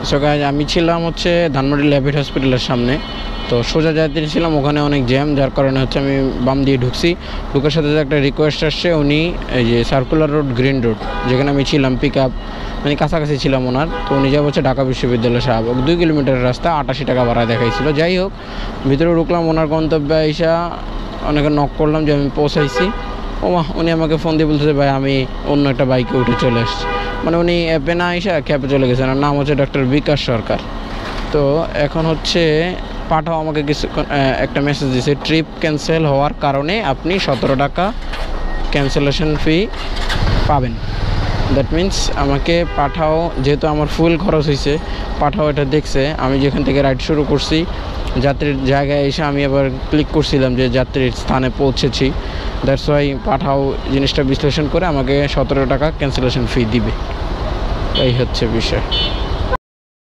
So guys আমি ছিলাম হচ্ছে ধানমন্ডি ল্যাভিড হসপিটালের সামনে। তো সোজা যাইতে ছিলাম, ওখানে অনেক জ্যাম, যার কারণে হচ্ছে আমি বাম দিয়ে ঢুকছি। ঢুকার সাথে একটা রিকোয়েস্ট আসছে, উনি এই যে সার্কুলার রোড, গ্রিন রোড যেখানে আমি ছিলাম, পিক আপ মানে কাছাকাছি ছিলাম ওনার। তো উনি যা বলছে ঢাকা বিশ্ববিদ্যালয় শাহবাগ, 2 কিলোমিটারের রাস্তা, 88 টাকা ভাড়া দেখাইছিল। যাই হোক, ভিতরে ঢুকলাম, ওনার গন্তব্যে আইসা অনেকে নক করলাম যে আমি পৌঁছাইছি। উনি আমাকে ফোন দিয়ে বলতেছে, ভাই আমি অন্য একটা বাইকে উঠে চলে আসছি। মানে উনি অ্যাপে না আইসা ক্যাবে চলে গেছেন। আর নাম হচ্ছে ডক্টর বিকাশ সরকার। তো এখন হচ্ছে পাঠাও আমাকে কিছু একটা মেসেজ দিয়েছে, ট্রিপ ক্যান্সেল হওয়ার কারণে আপনি 17 টাকা ক্যান্সেলেশন ফি পাবেন। দ্যাট মিন্স আমাকে পাঠাও, যেহেতু আমার ফুল খরচ হয়েছে, পাঠাও এটা দেখছে আমি যেখান থেকে রাইড শুরু করছি, যাত্রীর জায়গায় এসে আমি আবার ক্লিক করছিলাম যে যাত্রীর স্থানে পৌঁছেছি। দ্যাটস ওয়াই পাঠাও জিনিসটা বিশ্লেষণ করে আমাকে 17 টাকা ক্যান্সেলেশন ফি দিবে। এই হচ্ছে বিষয়।